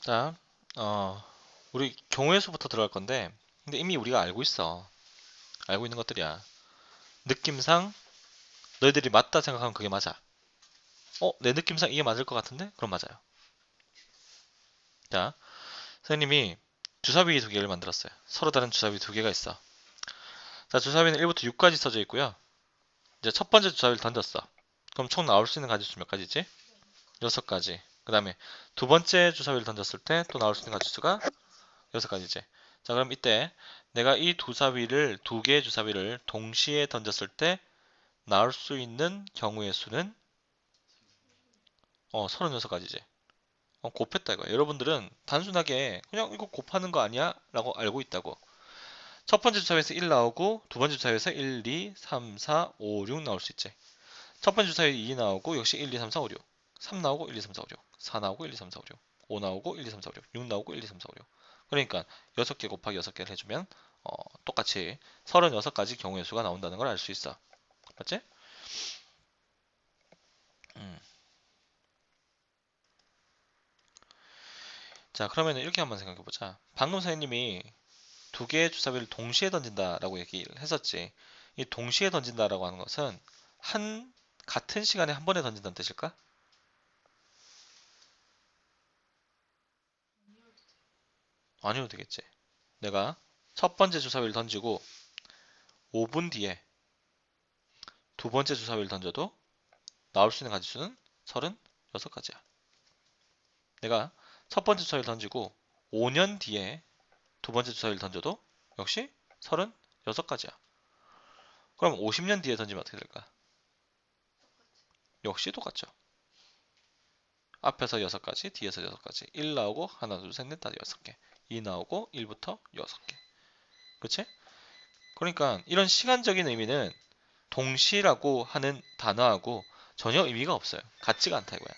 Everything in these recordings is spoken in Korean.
자, 우리 경우의 수부터 들어갈 건데, 근데 이미 우리가 알고 있어. 알고 있는 것들이야. 느낌상 너희들이 맞다 생각하면 그게 맞아. 내 느낌상 이게 맞을 것 같은데? 그럼 맞아요. 자, 선생님이 주사위 두 개를 만들었어요. 서로 다른 주사위 두 개가 있어. 자, 주사위는 1부터 6까지 써져 있고요. 이제 첫 번째 주사위를 던졌어. 그럼 총 나올 수 있는 가지수 몇 가지지? 6가지. 그 다음에 두 번째 주사위를 던졌을 때 또 나올 수 있는 가지수가 6가지지. 자, 그럼 이때 내가 이 두 개의 주사위를 동시에 던졌을 때 나올 수 있는 경우의 수는 36가지지. 곱했다 이거야. 여러분들은 단순하게 그냥 이거 곱하는 거 아니야? 라고 알고 있다고. 첫 번째 주사위에서 1 나오고 두 번째 주사위에서 1, 2, 3, 4, 5, 6 나올 수 있지. 첫 번째 주사위 2 나오고 역시 1, 2, 3, 4, 5, 6. 3 나오고 1, 2, 3, 4, 5, 6. 4 나오고 1, 2, 3, 4, 5, 6. 5 나오고 1, 2, 3, 4, 5, 6. 6 나오고 1, 2, 3, 4, 5, 6. 그러니까 6개 곱하기 6개를 해주면 똑같이 36가지 경우의 수가 나온다는 걸 알 수 있어. 맞지? 음. 자, 그러면 이렇게 한번 생각해 보자. 방금 선생님이 두 개의 주사위를 동시에 던진다라고 얘기를 했었지. 이 동시에 던진다라고 하는 것은 같은 시간에 한 번에 던진다는 뜻일까? 아니어도 되겠지. 내가 첫 번째 주사위를 던지고 5분 뒤에 두 번째 주사위를 던져도 나올 수 있는 가지수는 36가지야. 내가 첫 번째 주사위를 던지고 5년 뒤에 두 번째 주사위를 던져도 역시 36가지야. 그럼 50년 뒤에 던지면 어떻게 될까? 역시 똑같죠. 앞에서 6가지, 뒤에서 6가지. 1 나오고 하나, 둘, 셋, 넷, 다섯, 6개. 2 나오고 1부터 6개. 그치? 그러니까 이런 시간적인 의미는 동시라고 하는 단어하고 전혀 의미가 없어요. 같지가 않다 이거야.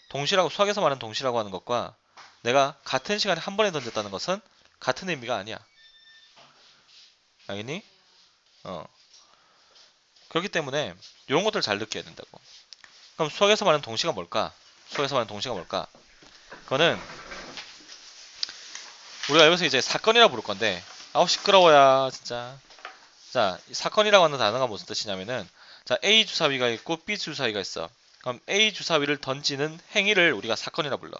동시라고 수학에서 말하는 동시라고 하는 것과 내가 같은 시간에 한 번에 던졌다는 것은 같은 의미가 아니야. 알겠니? 어. 그렇기 때문에 이런 것들 잘 느껴야 된다고. 그럼 수학에서 말하는 동시가 뭘까? 수학에서 말하는 동시가 뭘까? 그거는 우리가 여기서 이제 사건이라고 부를 건데 아우 시끄러워야 진짜. 자, 사건이라고 하는 단어가 무슨 뜻이냐면은 자, A 주사위가 있고 B 주사위가 있어. 그럼 A 주사위를 던지는 행위를 우리가 사건이라 불러.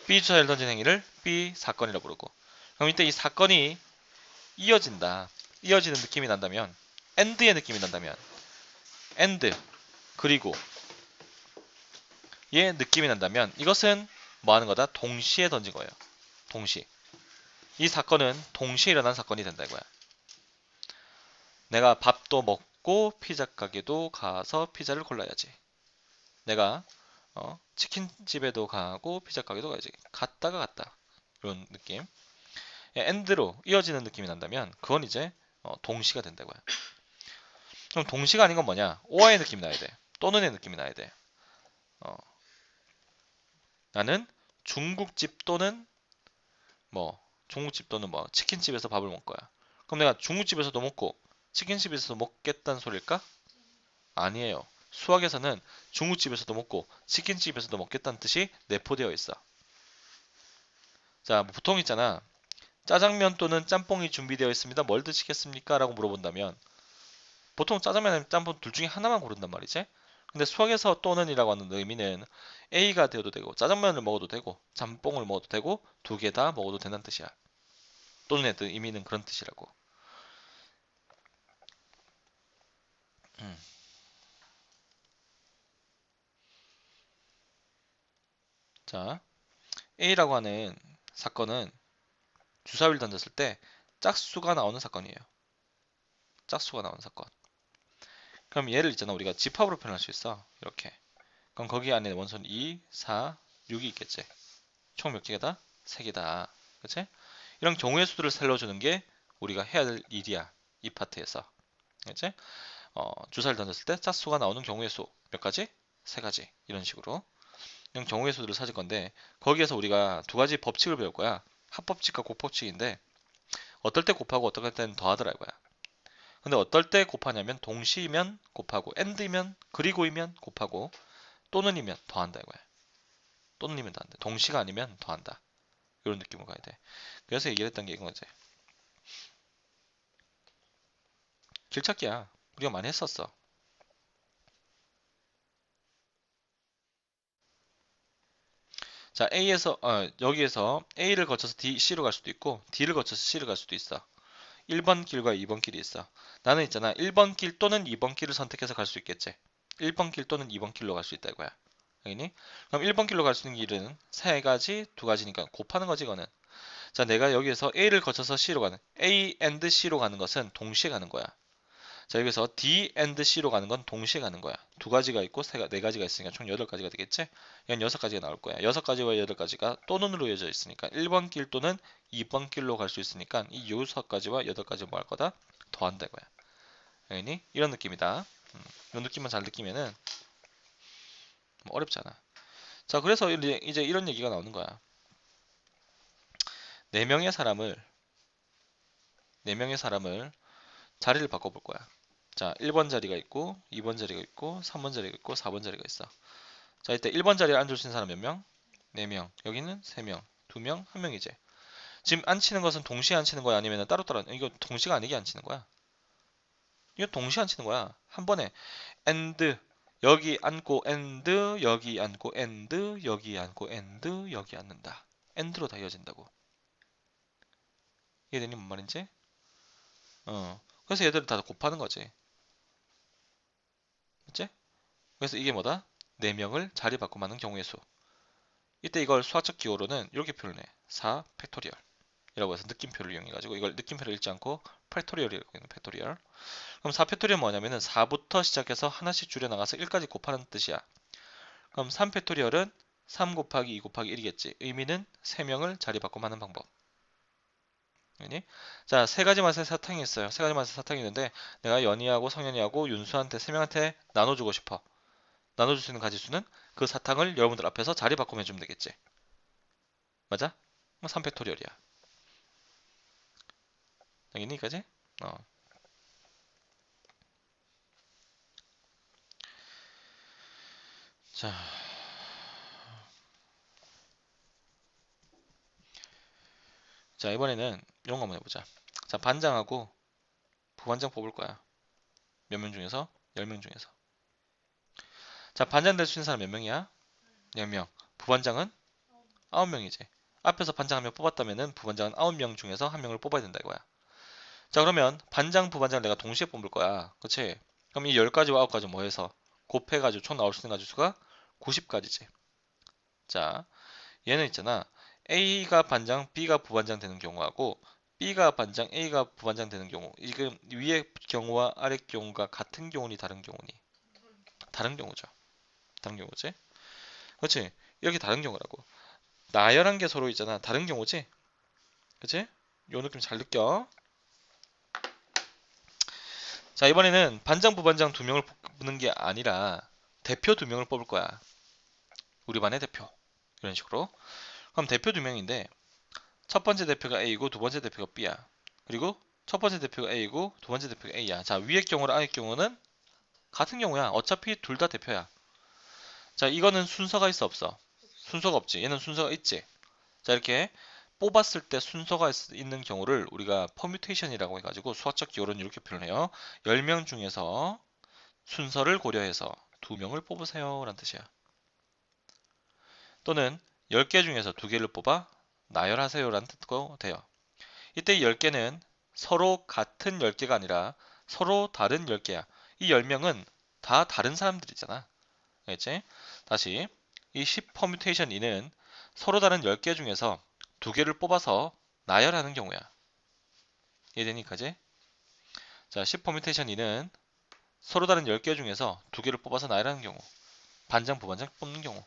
B 주사위를 던지는 행위를 B 사건이라 부르고. 그럼 이때 이 사건이 이어진다. 이어지는 느낌이 난다면 AND의 느낌이 난다면 AND 그리고 얘 느낌이 난다면 이것은 뭐 하는 거다? 동시에 던진 거예요. 동시. 이 사건은 동시에 일어난 사건이 된다 이거야. 내가 밥도 먹고 피자 가게도 가서 피자를 골라야지. 내가 치킨집에도 가고 피자 가게도 가야지. 갔다가 갔다. 이런 느낌. 엔드로 이어지는 느낌이 난다면 그건 이제 동시가 된다고요. 그럼 동시가 아닌 건 뭐냐? 오와의 느낌이 나야 돼. 또는의 느낌이 나야 돼. 어, 나는 중국집 또는 중국집 또는 치킨집에서 밥을 먹을 거야. 그럼 내가 중국집에서도 먹고 치킨집에서도 먹겠다는 소릴까? 아니에요. 수학에서는 중국집에서도 먹고 치킨집에서도 먹겠다는 뜻이 내포되어 있어. 자, 보통 있잖아. 짜장면 또는 짬뽕이 준비되어 있습니다. 뭘 드시겠습니까? 라고 물어본다면 보통 짜장면 아니면 짬뽕 둘 중에 하나만 고른단 말이지. 근데 수학에서 또는이라고 하는 의미는 A가 되어도 되고 짜장면을 먹어도 되고 짬뽕을 먹어도 되고 두 개 다 먹어도 된다는 뜻이야. 또는의 의미는 그런 뜻이라고. 음. 자, A라고 하는 사건은 주사위를 던졌을 때 짝수가 나오는 사건이에요. 짝수가 나오는 사건. 그럼 얘를 있잖아. 우리가 집합으로 표현할 수 있어. 이렇게. 그럼 거기 안에 원소는 2, 4, 6이 있겠지. 총 몇 개다? 3개다. 그치? 이런 경우의 수들을 살려주는 게 우리가 해야 될 일이야. 이 파트에서. 그치? 주사를 던졌을 때 짝수가 나오는 경우의 수. 몇 가지? 3가지. 이런 식으로. 이런 경우의 수들을 찾을 건데 거기에서 우리가 두 가지 법칙을 배울 거야. 합법칙과 곱법칙인데 어떨 때 곱하고 어떨 때는 더하더라 이거야. 근데 어떨 때 곱하냐면 동시이면 곱하고 AND이면 그리고이면 곱하고 또는이면 더한다 이거야. 또는이면 더한다. 동시가 아니면 더한다. 이런 느낌으로 가야 돼. 그래서 얘기를 했던 게 이거지. 길찾기야. 우리가 많이 했었어. 자, 여기에서 A를 거쳐서 C로 갈 수도 있고 D를 거쳐서 C로 갈 수도 있어. 1번 길과 2번 길이 있어. 나는 있잖아. 1번 길 또는 2번 길을 선택해서 갈 수 있겠지. 1번 길 또는 2번 길로 갈 수 있다 이거야. 알겠니? 그럼 1번 길로 갈 수 있는 길은 세 가지, 두 가지니까 곱하는 거지 이거는. 자, 내가 여기에서 A를 거쳐서 C로 가는 A and C로 가는 것은 동시에 가는 거야. 자, 여기서 D and C로 가는 건 동시에 가는 거야. 두 가지가 있고 네 가지가 있으니까 총 8가지가 되겠지? 이건 6가지가 나올 거야. 6가지와 8가지가 또는으로 이어져 있으니까 1번 길 또는 2번 길로 갈 수 있으니까 이 6가지와 8가지 뭐 할 거다? 더한다 이거야. 알겠니? 이런 느낌이다. 이런 느낌만 잘 느끼면은 뭐 어렵지 않아. 자, 그래서 이제 이런 얘기가 나오는 거야. 4명의 사람을 자리를 바꿔볼 거야. 자, 1번 자리가 있고 2번 자리가 있고 3번 자리가 있고 4번 자리가 있어. 자, 이때 1번 자리에 앉을 수 있는 사람 몇 명? 4명. 여기는 3명, 2명, 1명이지. 지금 앉히는 것은 동시에 앉히는 거야? 아니면 따로따로? 이거 동시가 아니게 앉히는 거야. 이거 동시에 앉히는 거야. 한 번에 and 여기 앉고 and 여기 앉고 and 여기 앉고 and 여기 앉는다. and로 다 이어진다고. 이해되니 뭔 말인지? 그래서 얘들을 다 곱하는 거지. 맞지? 그래서 이게 뭐다? 4명을 자리 바꿔 맞는 경우의 수. 이때 이걸 수학적 기호로는 이렇게 표현해. 4 팩토리얼 이라고 해서 느낌표를 이용해가지고 이걸 느낌표를 읽지 않고 팩토리얼이라고 하는 팩토리얼. 그럼 4 팩토리얼 뭐냐면은 4부터 시작해서 하나씩 줄여나가서 1까지 곱하는 뜻이야. 그럼 3 팩토리얼은 3 곱하기 2 곱하기 1이겠지. 의미는 3명을 자리 바꿔 맞는 방법. 아니? 자, 세 가지 맛의 사탕이 있어요. 세 가지 맛의 사탕이 있는데 내가 연희하고 성현이하고 윤수한테 3명한테 나눠주고 싶어. 나눠줄 수 있는 가지수는 그 사탕을 여러분들 앞에서 자리 바꾸면 해주면 되겠지. 맞아? 3팩토리얼이야. 당연히 이까지? 자, 이번에는 이런 거 한번 해보자. 자, 반장하고 부반장 뽑을 거야. 몇 명 중에서? 10명 중에서. 자, 반장 될 수 있는 사람 몇 명이야? 10명. 부반장은? 9명이지. 앞에서 반장 한 명 뽑았다면은 부반장은 9명 중에서 한 명을 뽑아야 된다 이거야. 자, 그러면 반장, 부반장을 내가 동시에 뽑을 거야. 그치? 그럼 이 10가지와 9가지 뭐 해서 곱해가지고 총 나올 수 있는 가지수가 90가지지. 자, 얘는 있잖아. A가 반장, B가 부반장 되는 경우하고 B가 반장, A가 부반장 되는 경우. 지금 위의 경우와 아래 경우가 같은 경우니 다른 경우니? 다른 경우죠. 다른 경우지? 그렇지? 이렇게 다른 경우라고. 나열한 게 서로 있잖아. 다른 경우지? 그치? 요 느낌 잘 느껴. 자, 이번에는 반장, 부반장 2명을 뽑는 게 아니라 대표 2명을 뽑을 거야. 우리 반의 대표. 이런 식으로. 그럼 대표 2명인데 첫 번째 대표가 A고 두 번째 대표가 B야. 그리고 첫 번째 대표가 A고 두 번째 대표가 A야. 자, 위의 경우랑 아래 경우는 같은 경우야. 어차피 둘 다 대표야. 자, 이거는 순서가 있어 없어? 순서가 없지. 얘는 순서가 있지. 자, 이렇게 뽑았을 때 순서가 있는 경우를 우리가 퍼뮤테이션이라고 해가지고 수학적 기호로는 이렇게 표현해요. 10명 중에서 순서를 고려해서 2명을 뽑으세요 라는 뜻이야. 또는 10개 중에서 2개를 뽑아 나열하세요 라는 뜻도 돼요. 이때 이 10개는 서로 같은 10개가 아니라 서로 다른 10개야. 이 10명은 다 다른 사람들이잖아. 알겠지? 다시 이 10 퍼뮤테이션 2는 서로 다른 10개 중에서 2개를 뽑아서 나열하는 경우야. 이해되니까지? 자, 10 퍼뮤테이션 2는 서로 다른 10개 중에서 2개를 뽑아서 나열하는 경우. 반장, 부반장 뽑는 경우.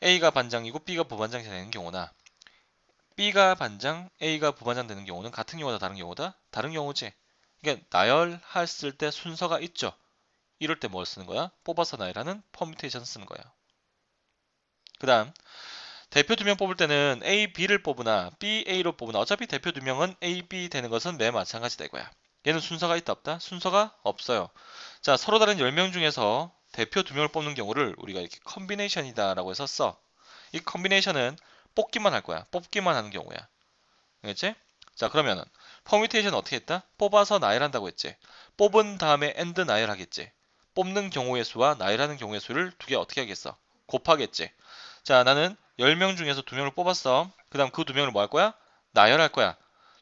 A가 반장이고 B가 부반장이 되는 경우나 B가 반장, A가 부반장 되는 경우는 같은 경우다 다른 경우다? 다른 경우지. 그러니까 나열했을 때 순서가 있죠. 이럴 때 뭘 쓰는 거야? 뽑아서 나열하는 퍼뮤테이션 쓰는 거야. 그 다음 대표 2명 뽑을 때는 A, B를 뽑으나 B, A로 뽑으나 어차피 대표 2명은 A, B 되는 것은 매 마찬가지다 이거야. 얘는 순서가 있다 없다? 순서가 없어요. 자, 서로 다른 10명 중에서 대표 2명을 뽑는 경우를 우리가 이렇게 컨비네이션이다 라고 해서 써. 이 컨비네이션은 뽑기만 할 거야. 뽑기만 하는 경우야. 알겠지? 자, 그러면은 퍼뮤테이션 어떻게 했다? 뽑아서 나열한다고 했지. 뽑은 다음에 AND 나열하겠지. 뽑는 경우의 수와 나열하는 경우의 수를 두 개 어떻게 하겠어? 곱하겠지. 자, 나는 10명 중에서 2명을 뽑았어. 그 다음 그 2명을 뭐 할 거야? 나열할 거야.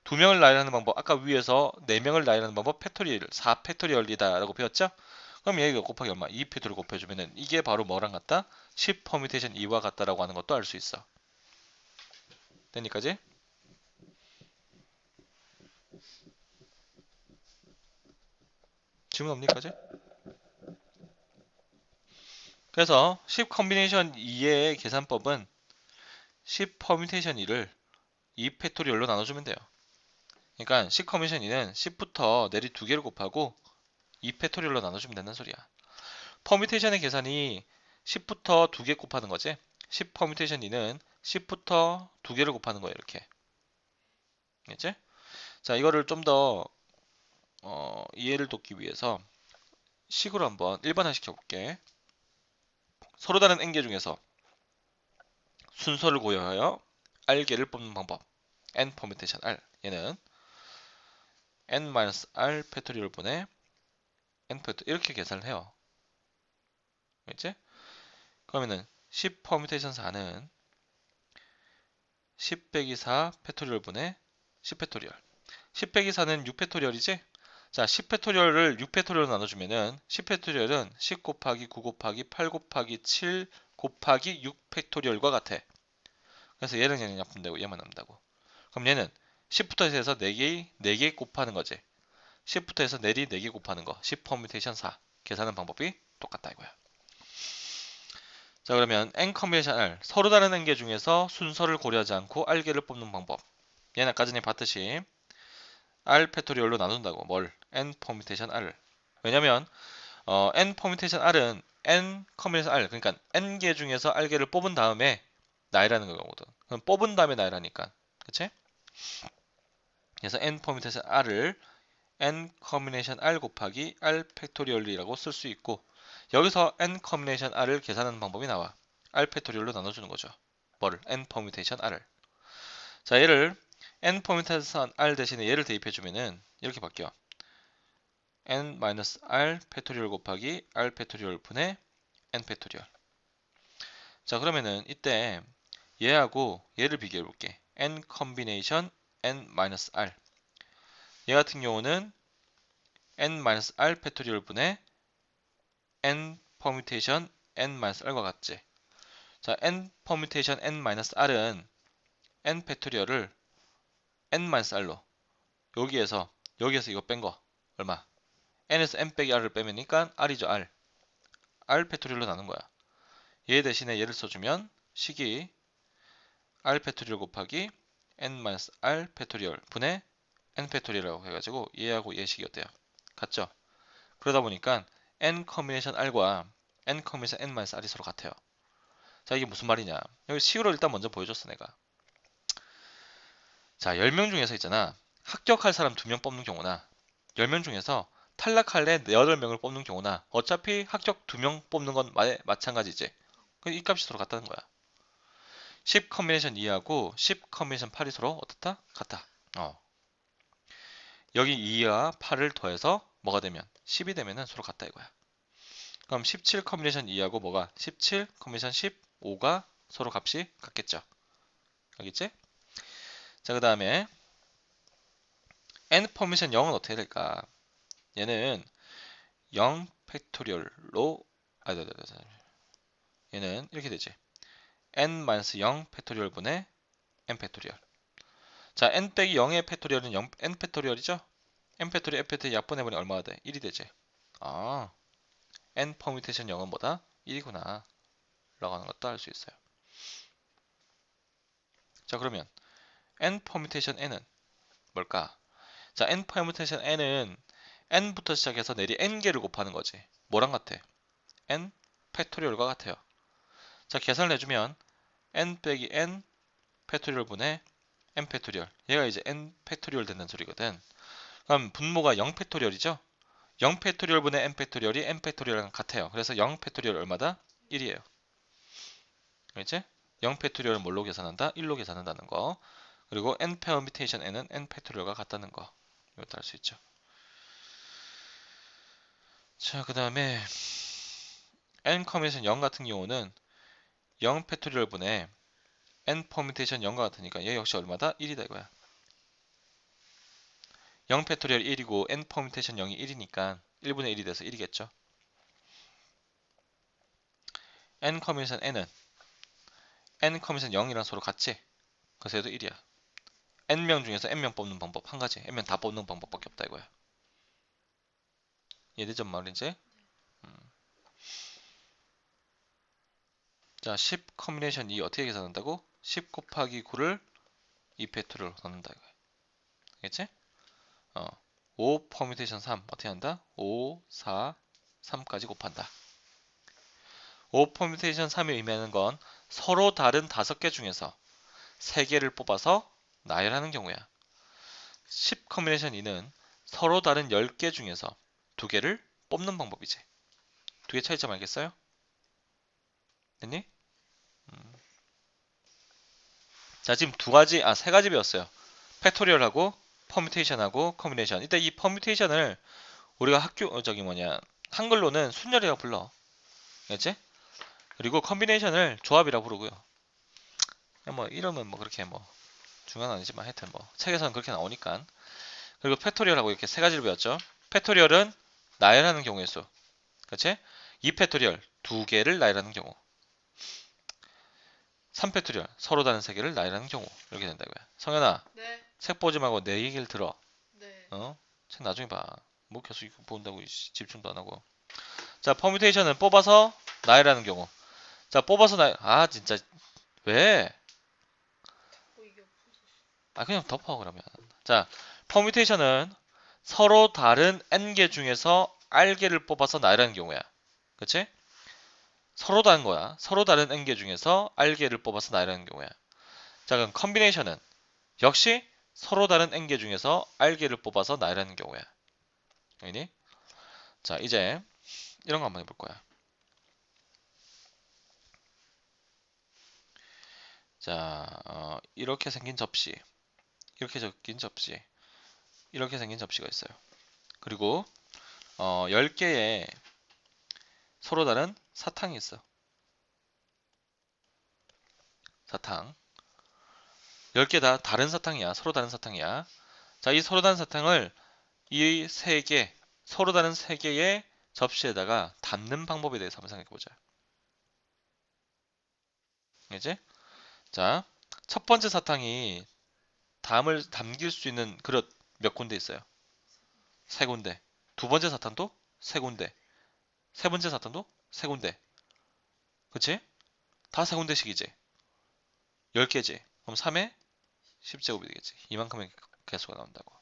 2명을 나열하는 방법, 아까 위에서 4명을 나열하는 방법 팩토리얼, 4팩토리얼이다 라고 배웠죠? 그럼 얘가 곱하기 얼마? 2팩토리얼 곱해주면은 이게 바로 뭐랑 같다? 10 퍼뮤테이션 2와 같다라고 하는 것도 알 수 있어. 되니까지? 질문 없니까지? 그래서 10 컨비네이션 2의 계산법은 10 퍼뮤테이션 2를 2 팩토리얼로 나눠주면 돼요. 그러니까 10 커미션 2는 10부터 내리 2개를 곱하고 2 팩토리얼로 나눠주면 된다는 소리야. 퍼뮤테이션의 계산이 10부터 2개 곱하는 거지. 10 퍼뮤테이션 2는 10부터 2개를 곱하는 거야, 이렇게. 알겠지? 자, 이거를 좀 더 이해를 돕기 위해서 식으로 한번 일반화 시켜볼게. 서로 다른 n개 중에서 순서를 고려하여 r개를 뽑는 방법. n 퍼뮤테이션 r. 얘는 n-r 팩토리얼 분의 n 팩토 이렇게 계산을 해요. 알겠지? 그러면은 10 퍼뮤테이션 4는 10 빼기 4 팩토리얼 분의 10 팩토리얼. 10 빼기 4는 6 팩토리얼이지? 자, 10 팩토리얼을 6 팩토리얼로 나눠주면은 10 팩토리얼은 10 곱하기 9 곱하기 8 곱하기 7 곱하기 6 팩토리얼과 같아. 그래서 얘는 그냥 약분되고 얘만 남는다고. 그럼 얘는 10부터 해서 4개 곱하는 거지. 10부터 해서 내리 4개 곱하는 거. 10 퍼뮤테이션 4. 계산하는 방법이 똑같다 이거야. 자, 그러면 n 컨비네이션 r. 서로 다른 n개 중에서 순서를 고려하지 않고 r개를 뽑는 방법. 얘는 아까 전에 봤듯이 r 팩토리얼로 나눈다고. 뭘? n 퍼뮤테이션 r을. 왜냐면 n 퍼뮤테이션 r은 n 컨비네이션 r. 그러니까 n개 중에서 r개를 뽑은 다음에 나열하는 거거든. 그럼 뽑은 다음에 나열하니까. 그치? 그래서 n 퍼뮤테이션 r을 n 커뮤니케이션 r 곱하기 r 팩토리얼이라고 쓸 수 있고 여기서 n 커뮤니케이션 r을 계산하는 방법이 나와. r 팩토리얼로 나눠주는 거죠. 뭐를? n 퍼뮤테이션 r을. 자, 얘를 n 퍼뮤테이션 r 대신에 얘를 대입해주면은 이렇게 바뀌어. n-r 팩토리얼 곱하기 r 팩토리얼 분의 n 팩토리얼. 자, 그러면은 이때 얘하고 얘를 비교해 볼게. n 컨비네이션 n-r. 얘 같은 경우는 n-r 팩토리얼 분의 n 퍼뮤테이션 n-r과 같지. 자, n 퍼뮤테이션 n-r은 n 팩토리얼을 n-r로 여기에서 이거 뺀 거 얼마? n에서 n 빼기 r을 빼면니까 r이죠, r. r 팩토리얼로 나눈 거야. 얘 대신에 얘를 써주면 식이 r 팩토리얼 곱하기 n-r 팩토리얼 분의 n 팩토리얼이라고 해가지고 얘하고 얘 식이 어때요? 같죠? 그러다 보니까 n 커뮤니케이션 r과 n 커뮤니케이션 n-r이 서로 같아요. 자, 이게 무슨 말이냐? 여기 식으로 일단 먼저 보여줬어, 내가. 자, 10명 중에서 있잖아. 합격할 사람 2명 뽑는 경우나 10명 중에서 탈락할래 8명을 뽑는 경우나 어차피 합격 2명 뽑는 건 마찬가지지. 이 값이 서로 같다는 거야. 10 컨비네이션 2하고 10 컨비네이션 8이 서로 어떻다? 같다. 여기 2와 8을 더해서 뭐가 되면 10이 되면은 서로 같다 이거야. 그럼 17 컨비네이션 2하고 뭐가 17 컨비네이션 15가 서로 값이 같겠죠. 알겠지? 자, 그 다음에 n 퍼미션 0은 어떻게 될까? 얘는 0 팩토리얼로 얘는 이렇게 되지. n-0 팩토리얼 분의 n 팩토리얼. 자, n 빼기 0의 팩토리얼은 0, n 팩토리얼이죠? n 팩토리얼 f 팩토리얼 약분해보니 얼마가 돼? 1이 되지. 아, n 퍼뮤테이션 0은 뭐다? 1이구나 라고 하는 것도 알 수 있어요. 자, 그러면 n 퍼뮤테이션 n은 뭘까? 자, n 퍼뮤테이션 n은 n부터 시작해서 내리 n개를 곱하는 거지. 뭐랑 같아? n 팩토리얼과 같아요. 자, 계산을 해주면 n 빼기 n 팩토리얼 분의 n 팩토리얼. 얘가 이제 n 팩토리얼 된다는 소리거든. 그럼 분모가 0 팩토리얼이죠? 0 팩토리얼 분의 n 팩토리얼이 n 팩토리얼이랑 같아요. 그래서 0 팩토리얼 얼마다? 1이에요. 알겠지? 0 팩토리얼은 뭘로 계산한다? 1로 계산한다는 거. 그리고 n permutation n은 n 팩토리얼과 같다는 거. 이것도 알 수 있죠. 자, 그 다음에 n 커뮤니션 0 같은 경우는 0 팩토리얼 분의 n 퍼뮤테이션 0과 같으니까 얘 역시 얼마다? 1이다 이거야. 0 팩토리얼 1이고 n 퍼뮤테이션 0이 1이니까 1분의 1이 돼서 1이겠죠. n 커뮤니션 n은 n 커뮤니션 0이랑 서로 같지? 그래서 얘도 1이야. n명 중에서 n명 뽑는 방법 한 가지. n명 다 뽑는 방법밖에 없다 이거야. 이해되죠 말인지? 자, 10 커뮤니션 2 어떻게 계산한다고? 10 곱하기 9를 2 팩토리얼로 넣는다 이거야. 알겠지? 5 퍼뮤테이션 3 어떻게 한다? 5, 4, 3까지 곱한다. 5 퍼뮤테이션 3이 의미하는 건 서로 다른 5개 중에서 3개를 뽑아서 나열하는 경우야. 10 커뮤니션 2는 서로 다른 10개 중에서 2개를 뽑는 방법이지. 2개 차이점 알겠어요? 됐니? 자, 지금 세 가지 배웠어요. 팩토리얼하고 퍼뮤테이션하고 커뮤니션. 이때 이 퍼뮤테이션을 우리가 한글로는 순열이라고 불러. 알겠지? 그리고 컨비네이션을 조합이라고 부르고요. 뭐 이름은 뭐 그렇게 뭐 중요한 아니지만 하여튼 뭐 책에서는 그렇게 나오니까. 그리고 팩토리얼하고 이렇게 세 가지를 배웠죠. 팩토리얼은 나열하는 경우의 수. 그렇지? 2팩토리얼 2개를 나열하는 경우. 3팩토리얼 서로 다른 3개를 나열하는 경우. 이렇게 된다고요. 성현아, 네, 책 보지 말고 내 얘기를 들어. 네. 책 나중에 봐. 뭐 계속 이거 본다고 집중도 안 하고. 자, 퍼뮤테이션은 뽑아서 나열하는 경우. 자, 뽑아서 진짜 왜? 이게 없어졌어. 그냥 덮어 그러면. 자, 퍼뮤테이션은 서로 다른 n개 중에서 r개를 뽑아서 나열하는 경우야. 그치? 서로 다른 거야. 서로 다른 n개 중에서 r개를 뽑아서 나열하는 경우야. 자, 그럼 컨비네이션은 역시 서로 다른 n개 중에서 r개를 뽑아서 나열하는 경우야. 알겠니? 자, 이제 이런 거 한번 해볼 거야. 자, 이렇게 생긴 접시, 이렇게 생긴 접시, 이렇게 생긴 접시가 있어요. 그리고 10개의 서로 다른 사탕이 있어. 사탕. 10개 다 다른 사탕이야. 서로 다른 사탕이야. 자, 이 서로 다른 사탕을 이 세 개, 서로 다른 세 개의 접시에다가 담는 방법에 대해서 한번 생각해 보자. 알지? 자, 첫 번째 사탕이 담길 수 있는 그릇 몇 군데 있어요? 세 군데. 두 번째 사탕도 세 군데. 세 번째 사탕도 세 군데. 그치? 다 세 군데씩이지. 10개지. 그럼 3의 10제곱이 되겠지. 이만큼의 개수가 나온다고.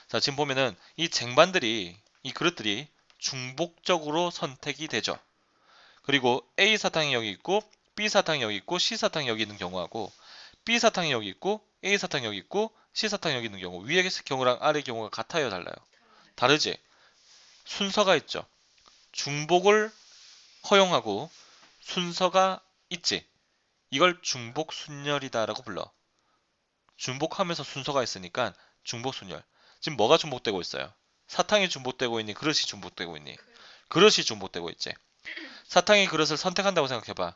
자, 지금 보면은 이 그릇들이 중복적으로 선택이 되죠. 그리고 A 사탕이 여기 있고 B 사탕이 여기 있고 C 사탕이 여기 있는 경우하고 B 사탕이 여기 있고 A 사탕이 여기 있고 C 사탕이 여기 있는 경우 위의 경우랑 아래 경우가 같아요, 달라요? 다르지? 순서가 있죠. 중복을 허용하고 순서가 있지. 이걸 중복순열이다라고 불러. 중복하면서 순서가 있으니까 중복순열. 지금 뭐가 중복되고 있어요? 사탕이 중복되고 있니? 그릇이 중복되고 있니? 그릇이 중복되고 있지. 사탕이 그릇을 선택한다고 생각해봐.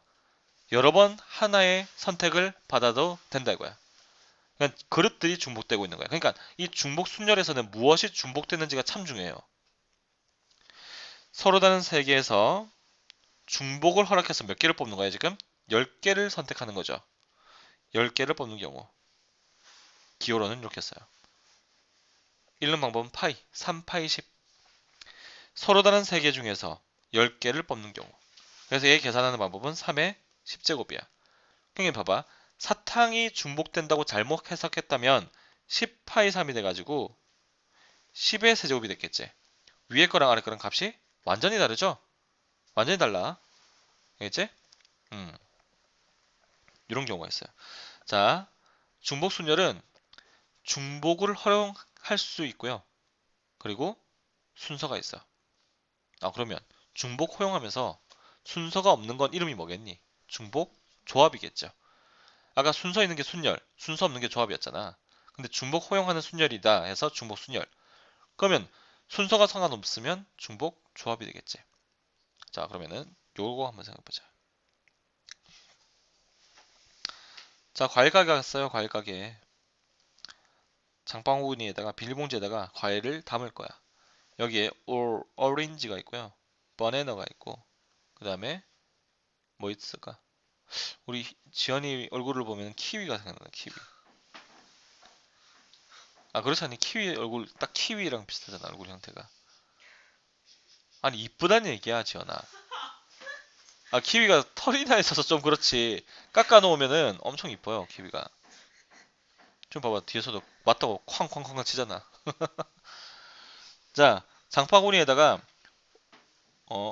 여러 번 하나의 선택을 받아도 된다 이거야. 그러니까 그릇들이 중복되고 있는 거야. 그러니까 이 중복순열에서는 무엇이 중복되는지가 참 중요해요. 서로 다른 세계에서 중복을 허락해서 몇 개를 뽑는 거야 지금? 10개를 선택하는 거죠. 10개를 뽑는 경우. 기호로는 이렇게 써요. 읽는 방법은 파이, 3파이 10. 서로 다른 세계 중에서 10개를 뽑는 경우. 그래서 얘 계산하는 방법은 3의 10제곱이야. 형님 봐봐. 사탕이 중복된다고 잘못 해석했다면 10파이 3이 돼가지고 10의 세제곱이 됐겠지. 위에 거랑 아래 거랑 값이 완전히 다르죠? 완전히 달라. 알겠지? 이런 경우가 있어요. 자, 중복순열은 중복을 허용할 수 있고요. 그리고 순서가 있어. 그러면 중복 허용하면서 순서가 없는 건 이름이 뭐겠니? 중복 조합이겠죠. 아까 순서 있는 게 순열, 순서 없는 게 조합이었잖아. 근데 중복 허용하는 순열이다 해서 중복 순열. 그러면 순서가 상관없으면 중복 조합이 되겠지. 자, 그러면은 요거 한번 생각해보자. 자, 과일 가게 갔어요. 과일 가게. 장바구니에다가 비닐봉지에다가 과일을 담을 거야. 여기에 오렌지가 있고요. 버나나가 있고, 그 다음에 뭐 있을까? 우리 지연이 얼굴을 보면 키위가 생각나. 키위. 아, 그렇지 않니? 키위 얼굴 딱 키위랑 비슷하잖아. 얼굴 형태가. 아니, 이쁘다는 얘기야, 지연아. 아, 키위가 털이 나 있어서 좀 그렇지. 깎아 놓으면은 엄청 이뻐요, 키위가. 좀 봐봐, 뒤에서도 맞다고 쾅쾅쾅쾅 치잖아. 자, 장바구니에다가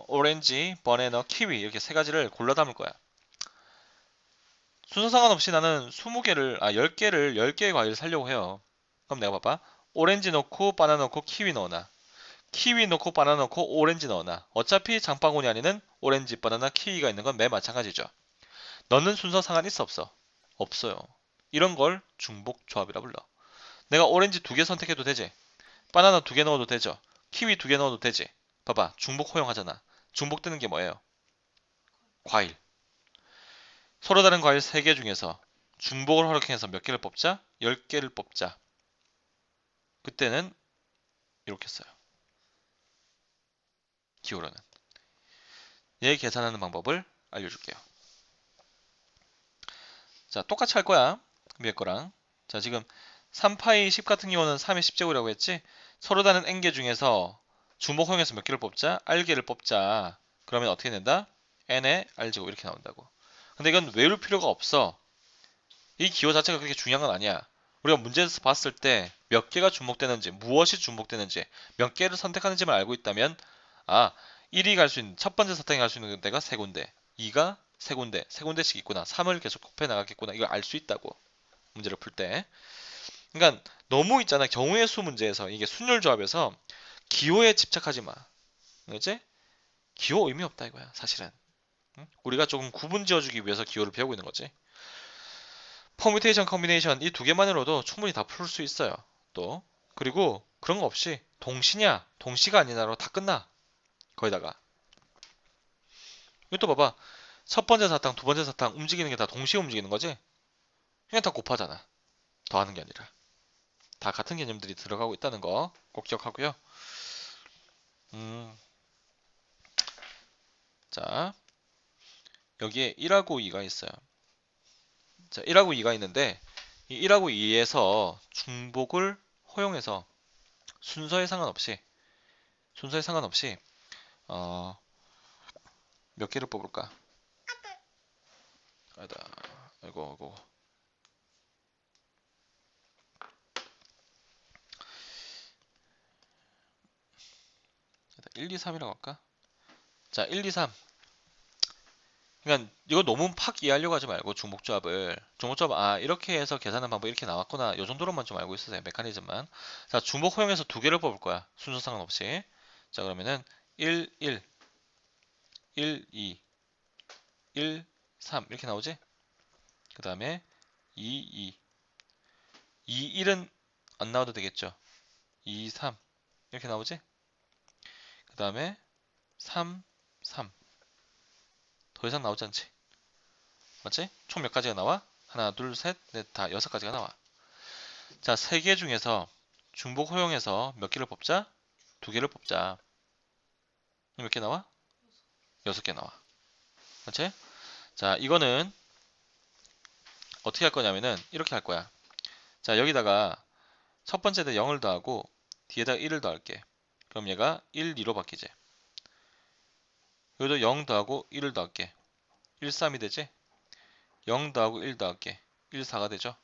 오렌지, 버나나, 키위 이렇게 세 가지를 골라 담을 거야. 순서 상관없이 나는 10개를 10개의 과일을 사려고 해요. 그럼 내가 봐봐. 오렌지 넣고 바나나 넣고 키위 넣어놔. 키위 넣고 바나나 넣고 오렌지 넣어놔. 어차피 장바구니 안에는 오렌지, 바나나, 키위가 있는 건 매 마찬가지죠. 넣는 순서 상관 있어 없어? 없어요. 이런 걸 중복 조합이라 불러. 내가 오렌지 2개 선택해도 되지? 바나나 2개 넣어도 되죠? 키위 2개 넣어도 되지? 봐봐. 중복 허용하잖아. 중복되는 게 뭐예요? 과일. 서로 다른 과일 3개 중에서 중복을 허락해서 몇 개를 뽑자? 10개를 뽑자. 그때는 이렇게 써요. 기호로는. 얘 계산하는 방법을 알려줄게요. 자, 똑같이 할 거야. 위에 거랑. 자, 지금 3파이 10 같은 경우는 3의 10제곱이라고 했지? 서로 다른 n개 중에서 중복 허용해서 몇 개를 뽑자? r개를 뽑자. 그러면 어떻게 된다? n의 r제곱 이렇게 나온다고. 근데 이건 외울 필요가 없어. 이 기호 자체가 그렇게 중요한 건 아니야. 우리가 문제에서 봤을 때 몇 개가 중복되는지, 무엇이 중복되는지, 몇 개를 선택하는지만 알고 있다면, 아, 1이 갈 수 있는, 첫 번째 사탕이 갈 수 있는 데가 세 군데, 2가 세 군데, 세 군데씩 있구나, 3을 계속 곱해 나가겠구나, 이걸 알 수 있다고. 문제를 풀 때. 그러니까 너무 있잖아. 경우의 수 문제에서, 이게 순열 조합에서 기호에 집착하지 마. 그지? 기호 의미 없다 이거야, 사실은. 응? 우리가 조금 구분 지어주기 위해서 기호를 배우고 있는 거지. 퍼뮤테이션, 컨비네이션 이 2개만으로도 충분히 다 풀 수 있어요. 또 그리고 그런 거 없이 동시냐 동시가 아니냐로 다 끝나. 거기다가 이것도 봐봐. 첫 번째 사탕, 두 번째 사탕 움직이는 게 다 동시에 움직이는 거지? 그냥 다 곱하잖아. 더하는 게 아니라. 다 같은 개념들이 들어가고 있다는 거 꼭 기억하고요. 음, 자 여기에 1하고 2가 있어요. 자 1하고 2가 있는데 이 1하고 2에서 중복을 허용해서 순서에 상관없이 순서에 상관없이 어, 몇 개를 뽑을까? 아이고, 아이고. 1, 2, 3이라고 할까? 자, 1, 2, 3. 그러니까 이거 너무 팍 이해하려고 하지 말고 중복조합 이렇게 해서 계산하는 방법이 이렇게 나왔구나. 요 정도로만 좀 알고 있으세요. 메커니즘만. 자, 중복 허용해서 2개를 뽑을 거야. 순서 상관없이. 자, 그러면은 1, 1, 1, 2, 1, 3 이렇게 나오지? 그 다음에 2, 2, 2, 1은 안 나와도 되겠죠? 2, 3 이렇게 나오지? 그 다음에 3, 3 더 이상 나오지 않지? 맞지? 총 몇 가지가 나와? 하나, 둘, 셋, 넷, 다 6가지가 나와. 자, 3개 중에서 중복 허용해서 몇 개를 뽑자? 2개를 뽑자. 몇 개 나와? 6개 나와. 맞지? 자, 이거는 어떻게 할 거냐면은 이렇게 할 거야. 자, 여기다가 첫 번째에 0을 더하고 뒤에다가 1을 더할게. 그럼 얘가 1, 2로 바뀌지. 여기도 0 더하고 1을 더할게. 1, 3이 되지? 0 더하고 1 더할게. 1, 4가 되죠?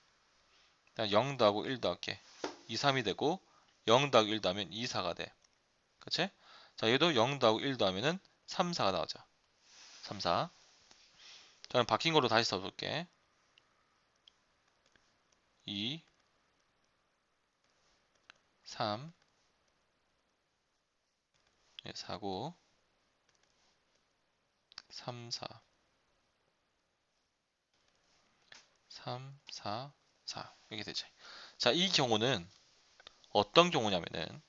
0 더하고 1 더할게. 2, 3이 되고 0 더하고 1 더하면 2, 4가 돼. 그치? 자, 얘도 0 더하고 1 더하면은 3, 4가 나오죠. 3, 4. 저는 바뀐 걸로 다시 써볼게. 2, 3, 4, 9, 3, 4, 3, 4, 4 이렇게 되지. 자, 이 경우는 어떤 경우냐면은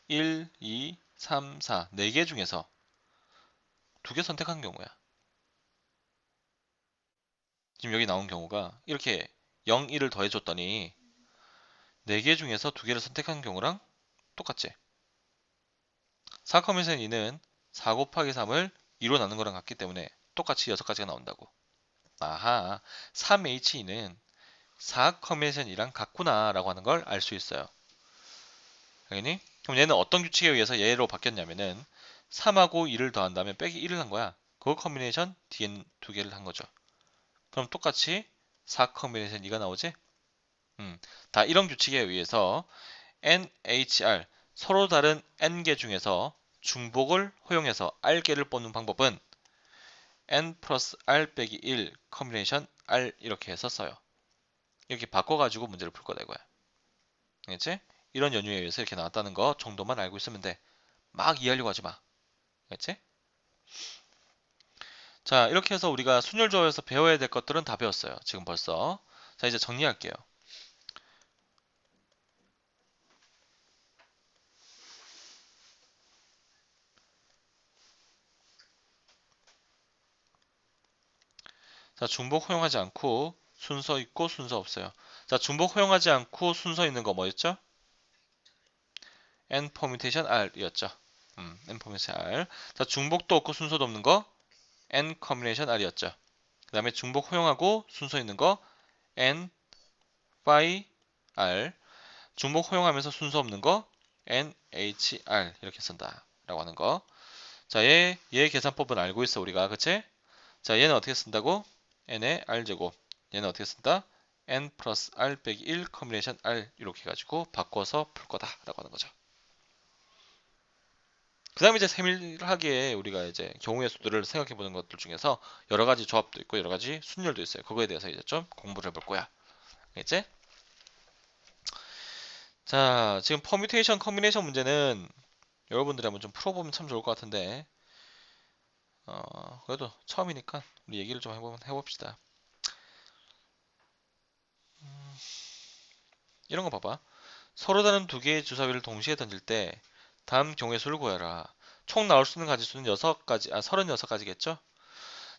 1, 2, 3, 4 4개 중에서 2개 선택한 경우야. 지금 여기 나온 경우가 이렇게 0, 1을 더해줬더니 4개 중에서 2개를 선택한 경우랑 똑같지. 4,2는 4 곱하기 3을 2로 나눈 거랑 같기 때문에 똑같이 6가지가 나온다고. 아하, 3H2는 4,2랑 같구나 라고 하는 걸 알 수 있어요. 당연히. 그럼 얘는 어떤 규칙에 의해서 얘로 바뀌었냐면은 3하고 2를 더한다면 빼기 1을 한 거야. 그 커뮤니케이션 뒤엔 2개를 한 거죠. 그럼 똑같이 4 커뮤니케이션 2가 나오지? 다 이런 규칙에 의해서 NHR 서로 다른 N개 중에서 중복을 허용해서 R개를 뽑는 방법은 N 플러스 R 빼기 1 커뮤니케이션 R 이렇게 해서 써요. 이렇게 바꿔가지고 문제를 풀 거다 이거야. 알겠지? 이런 연유에 의해서 이렇게 나왔다는 거 정도만 알고 있으면 돼. 막 이해하려고 하지 마. 알겠지? 자, 이렇게 해서 우리가 순열조어에서 배워야 될 것들은 다 배웠어요. 지금 벌써. 자, 이제 정리할게요. 자, 중복 허용하지 않고 순서 있고 순서 없어요. 자, 중복 허용하지 않고 순서 있는 거 뭐였죠? N 퍼뮤테이션 R이었죠. N 퍼뮤테이션 R. 자, 중복도 없고 순서도 없는 거 N 커뮤테이션 R이었죠. 그 다음에 중복 허용하고 순서 있는 거 N phi R. 중복 허용하면서 순서 없는 거 NHR 이렇게 쓴다 라고 하는 거. 자, 얘 계산법은 알고 있어 우리가. 그치? 자, 얘는 어떻게 쓴다고? n의 r제곱. 얘는 어떻게 쓴다? n 플러스 r 빼기 1 커뮤니케이션 r 이렇게 해가지고 바꿔서 풀 거다 라고 하는 거죠. 그 다음에 이제 세밀하게 우리가 이제 경우의 수들을 생각해 보는 것들 중에서 여러 가지 조합도 있고 여러 가지 순열도 있어요. 그거에 대해서 이제 좀 공부를 해볼 거야. 알겠지? 자, 지금 퍼뮤테이션 커뮤니케이션 문제는 여러분들이 한번 좀 풀어보면 참 좋을 것 같은데 그래도 처음이니까 우리 얘기를 좀 해봅시다. 이런 거 봐봐. 서로 다른 두 개의 주사위를 동시에 던질 때 다음 경우의 수를 구해라. 총 나올 수 있는 가지수는 6가지, 36가지겠죠?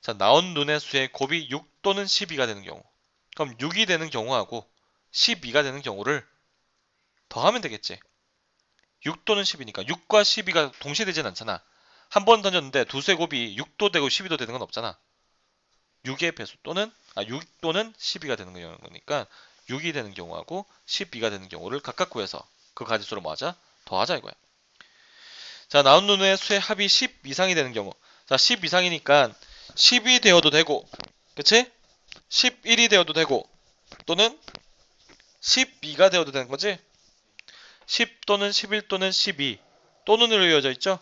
자, 나온 눈의 수의 곱이 6 또는 12가 되는 경우. 그럼 6이 되는 경우하고 12가 되는 경우를 더하면 되겠지. 6 또는 10이니까 6과 12가 동시에 되진 않잖아. 한 번 던졌는데 두 수의 곱이 6도 되고 12도 되는 건 없잖아. 6의 배수 또는 6 또는 12가 되는 거니까 6이 되는 경우하고 12가 되는 경우를 각각 구해서 그 가지수를 뭐 하자? 더하자 이거야. 자, 나온 눈의 수의 합이 10 이상이 되는 경우. 자, 10 이상이니까 10이 되어도 되고, 그치? 11이 되어도 되고, 또는 12가 되어도 되는 거지? 10 또는 11 또는 12 또는으로 이어져 있죠?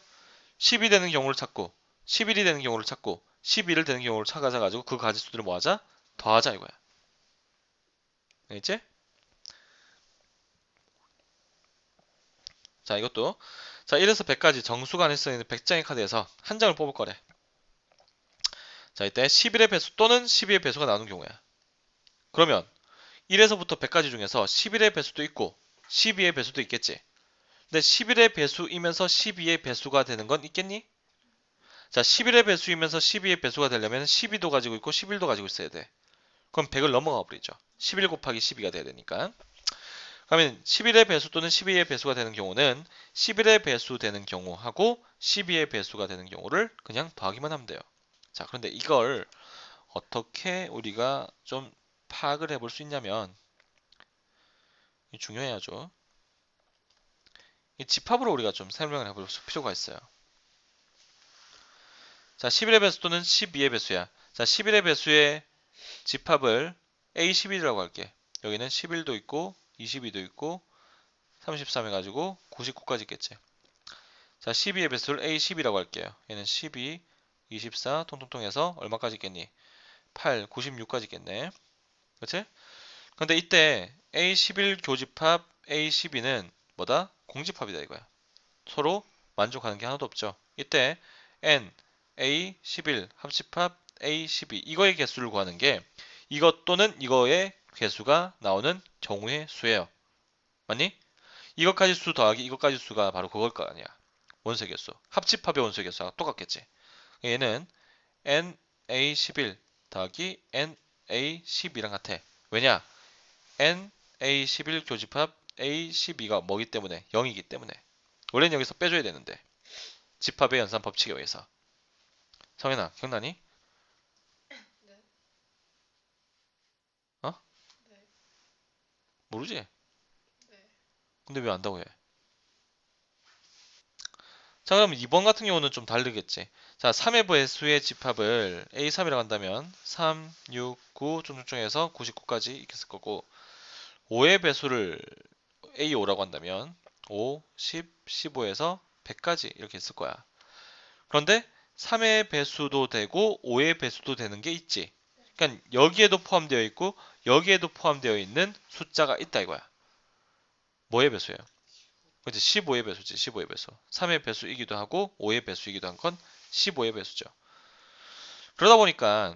10이 되는 경우를 찾고, 11이 되는 경우를 찾고, 12를 되는 경우를 찾아가지고 그 가지수들을 뭐 하자? 더하자 이거야. 알겠지? 자, 이것도. 자, 1에서 100까지 정수가 안에 쓰여있는 100장의 카드에서 한 장을 뽑을 거래. 자, 이때 11의 배수 또는 12의 배수가 나오는 경우야. 그러면 1에서부터 100까지 중에서 11의 배수도 있고 12의 배수도 있겠지. 근데 11의 배수이면서 12의 배수가 되는 건 있겠니? 자, 11의 배수이면서 12의 배수가 되려면 12도 가지고 있고 11도 가지고 있어야 돼. 그럼 100을 넘어가 버리죠. 11 곱하기 12가 돼야 되니까. 그러면 11의 배수 또는 12의 배수가 되는 경우는 11의 배수 되는 경우하고 12의 배수가 되는 경우를 그냥 더하기만 하면 돼요. 자, 그런데 이걸 어떻게 우리가 좀 파악을 해볼 수 있냐면 중요해야죠. 이 집합으로 우리가 좀 설명을 해볼 필요가 있어요. 자, 11의 배수 또는 12의 배수야. 자, 11의 배수의 집합을 A11이라고 할게. 여기는 11도 있고 22도 있고 33 해가지고 99까지 있겠지. 자, 12의 배수를 A10이라고 할게요. 얘는 12, 24 통통통 해서 얼마까지 있겠니? 8, 96까지 있겠네. 그치? 근데 이때 A11 교집합 A12는 뭐다? 공집합이다 이거야. 서로 만족하는 게 하나도 없죠. 이때 N, A11 합집합 NA12 이거의 개수를 구하는 게 이것 또는 이거의 개수가 나오는 경우의 수예요. 맞니? 이것까지 수 더하기 이것까지 수가 바로 그걸 거 아니야. 원소의 개수. 합집합의 원소의 개수와 똑같겠지. 얘는 NA11 더하기 NA12랑 같아. 왜냐? NA11 교집합 A12가 뭐기 때문에? 0이기 때문에. 원래는 여기서 빼줘야 되는데. 집합의 연산 법칙에 의해서. 성현아, 기억나니? 네. 어? 네. 모르지? 네. 근데 왜 안다고 해? 자, 그럼 2번 같은 경우는 좀 다르겠지. 자, 3의 배수의 집합을 A3이라고 한다면 3, 6, 9 중중에서 99까지 있겠을 거고 5의 배수를 A5라고 한다면 5, 10, 15에서 100까지 이렇게 있을 거야. 그런데 3의 배수도 되고 5의 배수도 되는 게 있지. 그러니까 여기에도 포함되어 있고 여기에도 포함되어 있는 숫자가 있다 이거야. 뭐의 배수예요? 그렇지, 15의 배수지, 15의 배수. 3의 배수이기도 하고 5의 배수이기도 한 건 15의 배수죠. 그러다 보니까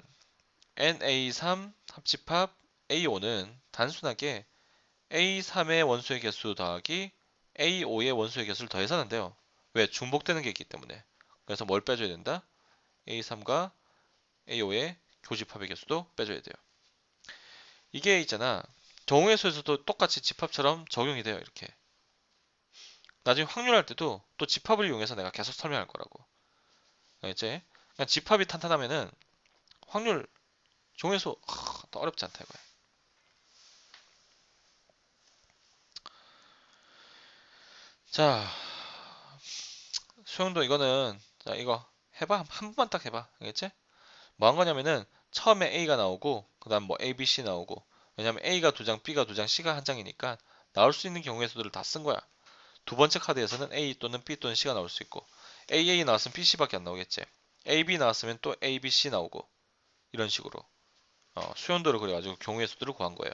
NA3 합집합 A5는 단순하게 A3의 원소의 개수 더하기 A5의 원소의 개수를 더해서 하는데요. 왜? 중복되는 게 있기 때문에. 그래서 뭘 빼줘야 된다? A3과 A5의 교집합의 개수도 빼줘야 돼요. 이게 있잖아. 정우의 수에서도 똑같이 집합처럼 적용이 돼요. 이렇게. 나중에 확률할 때도 또 집합을 이용해서 내가 계속 설명할 거라고. 알겠지? 그냥 집합이 탄탄하면은 확률 정우의 수 더 어렵지 않다 이거야. 자, 수영도 이거는 자 이거 해봐. 한 번만 딱 해봐. 알겠지? 뭐 한 거냐면은 처음에 A가 나오고 그다음 뭐 A, B, C 나오고 왜냐면 A가 두 장, B가 두 장, C가 한 장이니까 나올 수 있는 경우의 수들을 다 쓴 거야. 두 번째 카드에서는 A 또는 B 또는 C가 나올 수 있고 AA 나왔으면 BC밖에 안 나오겠지. AB 나왔으면 또 A, B, C 나오고 이런 식으로 수연도를 그려가지고 경우의 수들을 구한 거예요.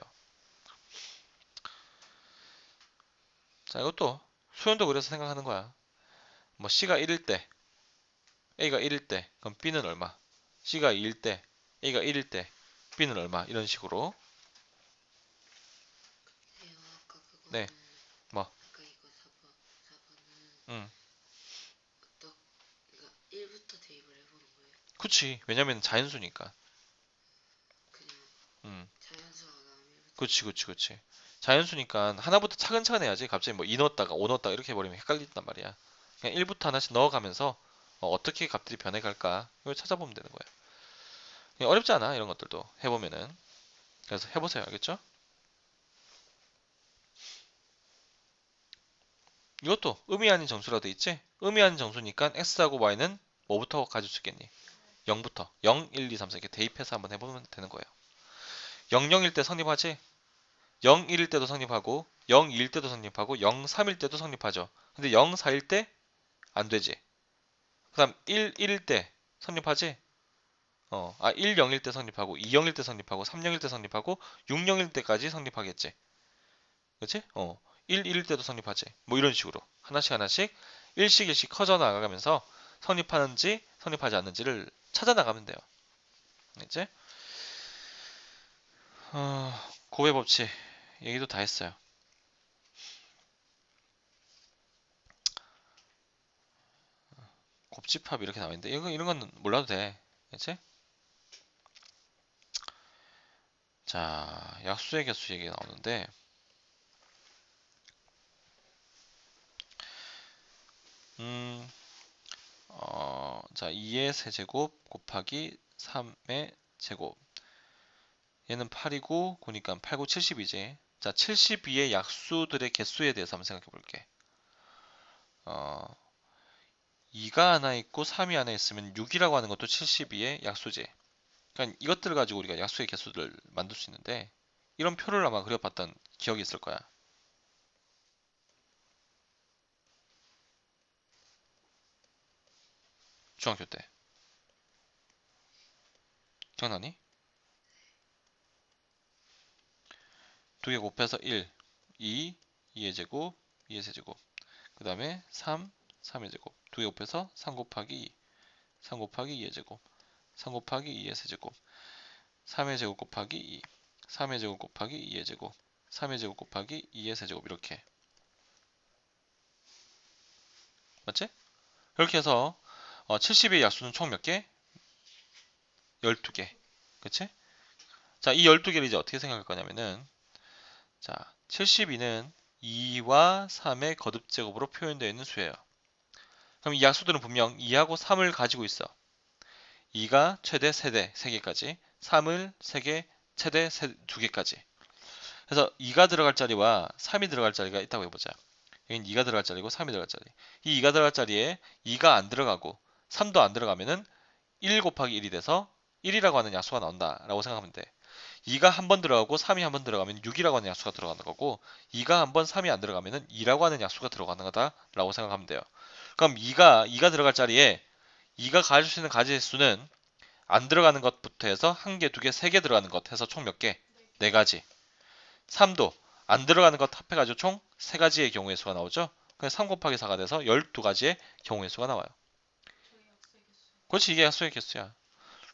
자 이것도 수연도 그려서 생각하는 거야. 뭐 C가 1일 때 A가 1일 때 그럼 B는 얼마? C가 2일 때 A가 1일 때 B는 얼마? 이런 식으로 네요. 아까 네, 그거는 뭐, 아까 이거 4번은 음, 어떻 그러니까 1부터 대입을 해보는 거예요. 그치. 왜냐면 자연수니까. 그냥 음, 자연수가 나오면 1부터 그치, 그치, 그치. 자연수니까 하나부터 차근차근 해야지. 갑자기 뭐 2 넣었다가 5 넣었다가 이렇게 해버리면 헷갈린단 말이야. 그냥 1부터 하나씩 넣어가면서 떻게 값들이 변해갈까 이걸 찾아보면 되는 거야. 그냥 어렵지 않아 이런 것들도 해보면은. 그래서 해보세요. 알겠죠? 이것도 의미 아닌 정수라 돼 있지? 의미 아닌 정수니까 x하고 y는 뭐부터 가질 수 있겠니? 0부터 0, 1, 2, 3, 4 이렇게 대입해서 한번 해보면 되는 거예요. 0, 0일 때 성립하지? 0, 1일 때도 성립하고 0, 2일 때도 성립하고 0, 3일 때도 성립하죠. 근데 0, 4일 때 안 되지. 그 다음 1, 1일 때 성립하지? 1, 0일 때 성립하고 2, 0일 때 성립하고 3, 0일 때 성립하고 6, 0일 때까지 성립하겠지. 그치? 1, 1일 때도 성립하지. 뭐 이런 식으로 하나씩 하나씩 일씩 일씩 커져 나가면서 성립하는지 성립하지 않는지를 찾아 나가면 돼요. 알겠지? 고배 법칙 얘기도 다 했어요. 곱집합 이렇게 나와 있는데 이런 건 몰라도 돼. 그치? 자, 약수의 개수 얘기가 나오는데 음, 자, 2의 세제곱 곱하기 3의 제곱 얘는 8이고 9니까 8, 9, 70이지. 자, 72의 약수들의 개수에 대해서 한번 생각해 볼게. 어, 2가 하나 있고 3이 하나 있으면 6이라고 하는 것도 72의 약수지. 그러니까 이것들을 가지고 우리가 약수의 개수를 만들 수 있는데 이런 표를 아마 그려봤던 기억이 있을 거야. 중학교 때. 기억나니? 두 개 곱해서 1, 2, 2의 제곱, 2의 세제곱. 그 다음에 3, 3의 제곱. 두 개 곱해서 3 곱하기 2, 3 곱하기 2의 제곱. 3 곱하기 2의 세제곱 3의 제곱 곱하기 2 3의 제곱 곱하기 2의 제곱 3의 제곱 곱하기 2의 세제곱 이렇게 맞지? 이렇게 해서 70의 약수는 총 몇 개? 12개 그치? 자, 이 12개를 이제 어떻게 생각할 거냐면은 자, 72는 2와 3의 거듭제곱으로 표현되어 있는 수예요. 그럼 이 약수들은 분명 2하고 3을 가지고 있어. 2가 최대 세대 3개까지, 3을 3개, 최대 2개까지. 그래서 2가 들어갈 자리와 3이 들어갈 자리가 있다고 해보자. 여긴 2가 들어갈 자리고 3이 들어갈 자리. 이 2가 들어갈 자리에 2가 안 들어가고 3도 안 들어가면은 1 곱하기 1이 돼서 1이라고 하는 약수가 나온다라고 생각하면 돼. 2가 한 번 들어가고 3이 한 번 들어가면 6이라고 하는 약수가 들어가는 거고 2가 한 번 3이 안 들어가면 2라고 하는 약수가 들어가는 거다라고 생각하면 돼요. 그럼 2가 들어갈 자리에 2가 가질 수 있는 가지수는 안 들어가는 것부터 해서 1개, 2개, 3개 들어가는 것 해서 총 몇 개? 4가지. 3도 안 들어가는 것 합해가지고 총 3가지의 경우의 수가 나오죠. 그래서 3 곱하기 4가 돼서 12가지의 경우의 수가 나와요. 그렇지, 이게 약수의 개수야.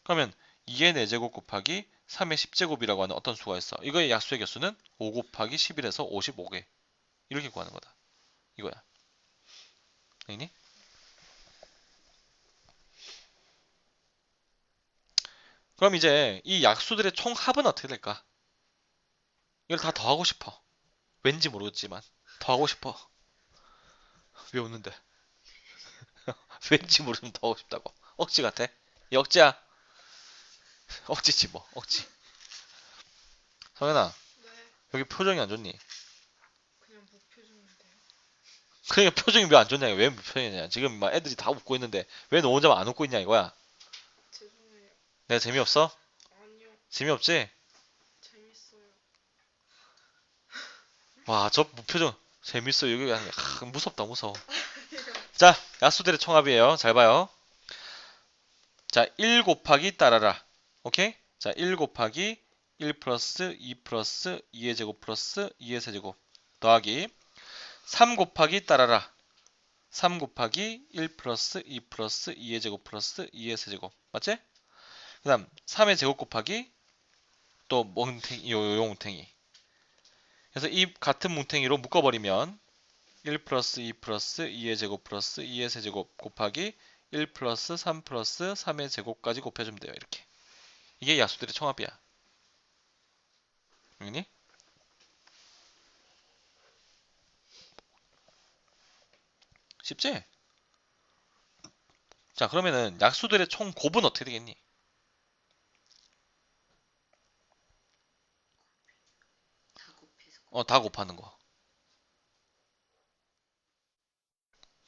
그러면 2의 4제곱 곱하기 3의 10제곱이라고 하는 어떤 수가 있어. 이거의 약수의 개수는 5 곱하기 11에서 55개. 이렇게 구하는 거다. 이거야. 알겠니? 그럼 이제 이 약수들의 총합은 어떻게 될까? 이걸 다 더하고 싶어. 왠지 모르겠지만 더하고 싶어. 왜 웃는데? 왠지 모르면 더하고 싶다고. 억지 같아? 이 억지야. 억지지 뭐. 억지. 성현아, 네. 여기 표정이 안 좋니? 그냥 무표정인데요. 그러니까 표정이 왜 안 좋냐? 왜 무표정이냐? 지금 막 애들이 다 웃고 있는데 왜 너 혼자만 안 웃고 있냐 이거야? 죄송해요. 내가 재미없어? 아니요. 재미없지? 재밌어요. 와, 저 무표정 재밌어. 여기 무섭다, 무서워. 자, 야수들의 총합이에요. 잘 봐요. 자, 1 곱하기 따라라. 오케이? 자, 1 곱하기 1 플러스 2 플러스 2의 제곱 플러스 2의 세제곱 더하기 3 곱하기 따라라. 3 곱하기 1 플러스 2 플러스 2의 제곱 플러스 2의 세제곱. 맞지? 그 다음 3의 제곱 곱하기 또 뭉탱이, 요 뭉탱이. 그래서 이 같은 뭉탱이로 묶어버리면 1 플러스 2 플러스 2의 제곱 플러스 2의 세제곱 곱하기 1 플러스 3 플러스 3의 제곱까지 곱해주면 돼요. 이렇게. 이게 야수들의 총합이야. 알겠니? 쉽지? 자, 그러면은 약수들의 총 곱은 어떻게 되겠니? 다 곱해서. 다 곱하는 거.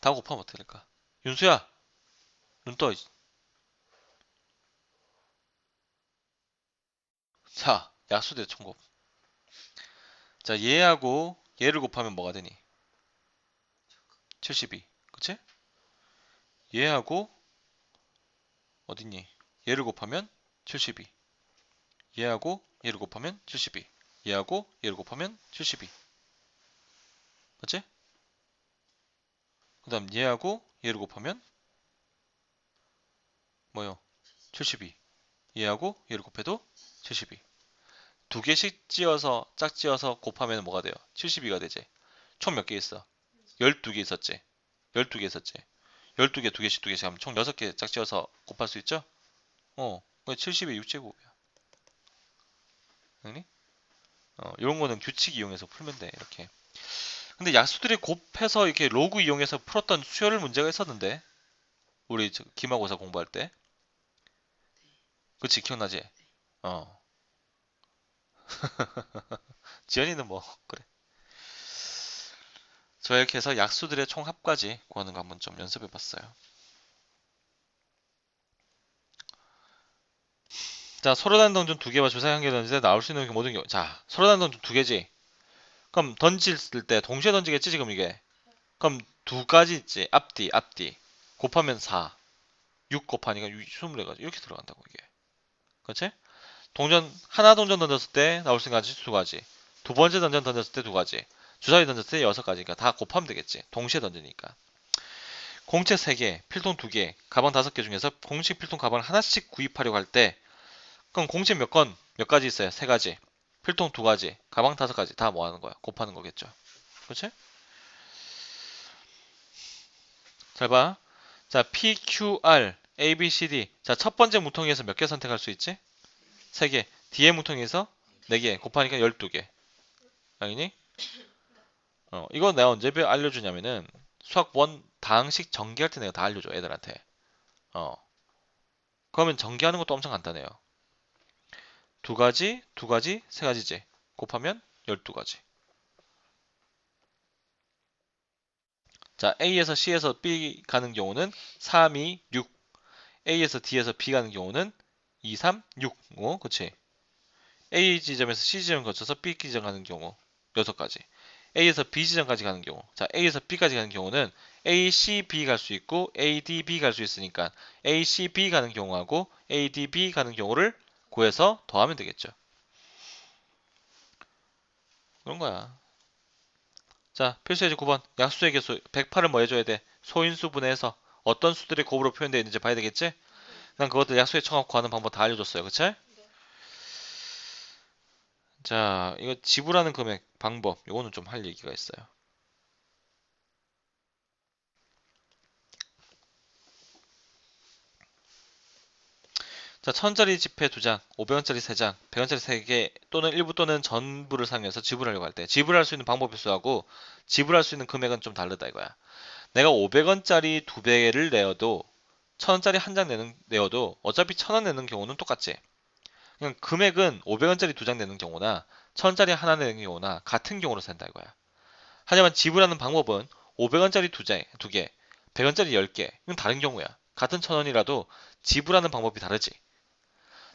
다 곱하면 어떻게 될까? 윤수야, 눈 떠. 자, 약수들의 총곱. 자, 얘하고 얘를 곱하면 뭐가 되니? 72. 그치? 얘하고 어딨니? 얘를 곱하면 72. 얘하고 얘를 곱하면 72. 얘하고 얘를 곱하면 72. 맞지? 그 다음 얘하고 얘를 곱하면 뭐요? 72. 얘하고 얘를 곱해도 72. 두 개씩 찌어서 짝지어서 곱하면 뭐가 돼요? 72가 되지. 총 몇 개 있어? 12개 있었지. 12개 있었지. 12개 두 개씩 두 개씩 하면 총 6개 짝지어서 곱할 수 있죠? 70의 6제곱이야. 아니? 이런 거는 규칙 이용해서 풀면 돼. 이렇게. 근데 약수들이 곱해서 이렇게 로그 이용해서 풀었던 수열 문제가 있었는데 우리 기말고사 공부할 때. 그치, 기억나지? 어. 지연이는 뭐 그래. 저 이렇게 해서 약수들의 총합까지 구하는 거 한번 좀 연습해 봤어요. 자, 서로 다른 던전 두 개와 주사위 한 개 던질 때 나올 수 있는 모든 경우. 자, 서로 다른 던전 두 개지. 그럼 던질 때 동시에 던지겠지 지금 이게. 그럼 두 가지 있지. 앞뒤. 곱하면 4. 6 곱하니까 24가지. 이렇게 들어간다고 이게. 그렇지? 하나 동전 던졌을 때 나올 수 있는 가지 두 가지. 두 번째 던전 던졌을 때 두 가지. 주사위 던졌을 때 6가지니까 다 곱하면 되겠지. 동시에 던지니까. 공채 3개, 필통 2개, 가방 5개 중에서 공식 필통 가방을 하나씩 구입하려고 할 때 그럼 공채 몇 가지 있어요? 3가지. 필통 2가지, 가방 5가지 다 뭐 하는 거야? 곱하는 거겠죠. 그렇지? 잘 봐. 자, P, Q, R, A, B, C, D. 자, 첫 번째 무통에서 몇 개 선택할 수 있지? 3개. 뒤에 무통에서 4개. 곱하니까 12개. 알겠니? 이거 내가 언제 알려주냐면은 수학 원 당식 전개할 때 내가 다 알려줘, 애들한테. 어. 그러면 전개하는 것도 엄청 간단해요. 2가지, 2가지, 3가지지. 곱하면 12가지. 자, A에서 C에서 B 가는 경우는 3, 2, 6. A에서 D에서 B 가는 경우는 2, 3, 6. 그치? A 지점에서 C 지점 거쳐서 B 지점 가는 경우 6가지. A에서 B 지점까지 가는 경우. 자, A에서 B까지 가는 경우는 A, C, B 갈 수 있고 A, D, B 갈 수 있으니까 A, C, B 가는 경우하고 A, D, B 가는 경우를 구해서 더하면 되겠죠. 그런 거야. 자, 필수예제 9번. 약수의 개수 108을 뭐 해줘야 돼? 소인수 분해해서 어떤 수들이 곱으로 표현되어 있는지 봐야 되겠지? 난 그것들 약수의 청합 구하는 방법 다 알려줬어요. 그치? 자, 이거 지불하는 금액 방법. 요거는 좀 할 얘기가 있어요. 자, 1000원짜리 지폐 2장, 500원짜리 3장, 100원짜리 3개 또는 일부 또는 전부를 사용해서 지불하려고 할 때 지불할 수 있는 방법 필수하고 지불할 수 있는 금액은 좀 다르다 이거야. 내가 500원짜리 2배를 내어도 1000원짜리 한 장 내어도 어차피 1000원 내는 경우는 똑같지. 그냥 금액은 500원짜리 2장 내는 경우나 1000원짜리 하나 내는 경우나 같은 경우로 산다 이거야. 하지만 지불하는 방법은 500원짜리 2개, 100원짜리 10개, 이건 다른 경우야. 같은 1000원이라도 지불하는 방법이 다르지.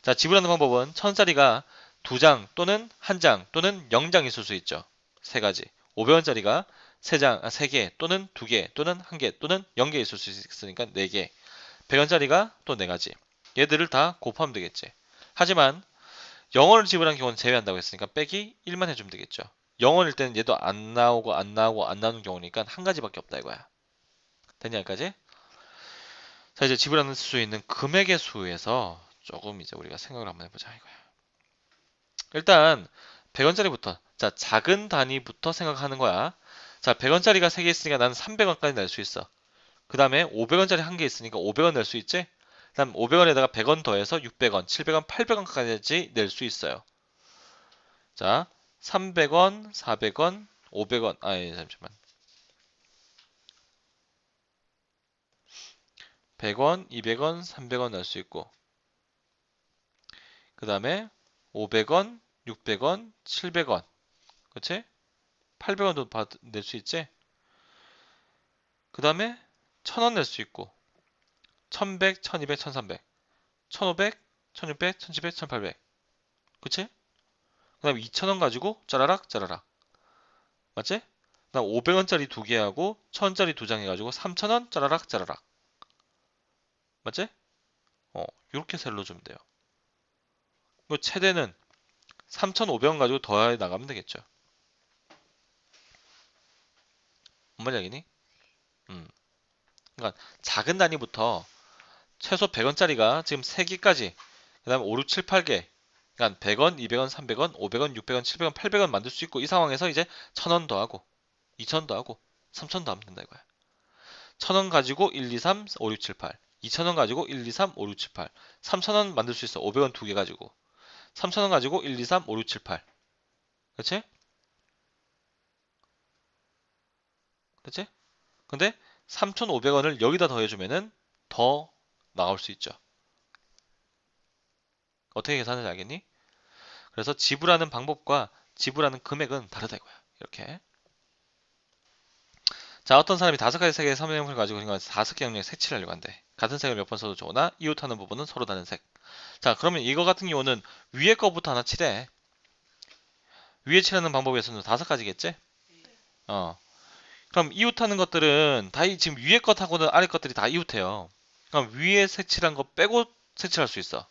자, 지불하는 방법은 1000원짜리가 2장 또는 1장 또는 0장 있을 수 있죠. 3가지. 500원짜리가 3개 또는 2개 또는 1개 또는 0개 있을 수 있으니까 4개. 100원짜리가 또 4가지. 얘들을 다 곱하면 되겠지. 하지만 0원을 지불한 경우는 제외한다고 했으니까 빼기 1만 해주면 되겠죠. 0원일 때는 얘도 안 나오고 안 나오고 안 나오는 경우니까 한 가지밖에 없다 이거야. 됐냐 여기까지? 자, 이제 지불하는 수 있는 금액의 수에서 조금 이제 우리가 생각을 한번 해보자 이거야. 일단 100원짜리부터, 자, 작은 단위부터 생각하는 거야. 자, 100원짜리가 3개 있으니까 나는 300원까지 낼 수 있어. 그 다음에 500원짜리 1개 있으니까 500원 낼 수 있지? 그 다음 500원에다가 100원 더해서 600원, 700원, 800원까지 낼 수 있어요. 자, 300원, 400원, 500원, 아니 잠시만. 100원, 200원, 300원 낼 수 있고 그 다음에 500원, 600원, 700원, 그치? 800원도 낼 수 있지? 그 다음에 1000원 낼 수 있고 1100, 1200, 1300, 1500, 1600, 1700, 1800, 그치? 그 다음에 2000원 가지고 짜라락 짜라락, 맞지? 그 다음 500원짜리 2개 하고 1000원짜리 2장 해가지고 3000원 짜라락 짜라락, 맞지? 이렇게 셀로 주면 돼요. 그 최대는 3,500원 가지고 더해 나가면 되겠죠. 뭔 말이야기니? 그러니까 작은 단위부터 최소 100원짜리가 지금 3개까지, 그 다음에 5, 6, 7, 8개, 그러니까 100원, 200원, 300원, 500원, 600원, 700원, 800원 만들 수 있고 이 상황에서 이제 1000원 더하고 2000원 더하고 3000원 더하면 된다 이거야. 1000원 가지고 1, 2, 3, 5, 6, 7, 8, 2000원 가지고 1, 2, 3, 5, 6, 7, 8, 3000원 만들 수 있어. 500원 2개 가지고 3000원 가지고 1, 2, 3, 5, 6, 7, 8, 그치? 그치? 근데 3,500원을 여기다 더해주면은 더 나올 수 있죠. 어떻게 계산하는지 알겠니? 그래서 지불하는 방법과 지불하는 금액은 다르다 이거야. 이렇게. 자, 어떤 사람이 5가지 색의 선명을 가지고 있는 5개 영역에 색칠을 하려고 한대. 같은 색을 몇 번 써도 좋으나 이웃하는 부분은 서로 다른 색. 자, 그러면 이거 같은 경우는 위에 거부터 하나 칠해. 위에 칠하는 방법에서는 5가지겠지? 그럼 이웃하는 것들은 다 지금 위에 것하고는 아래 것들이 다 이웃해요. 그럼 위에 색칠한 거 빼고 색칠할 수 있어.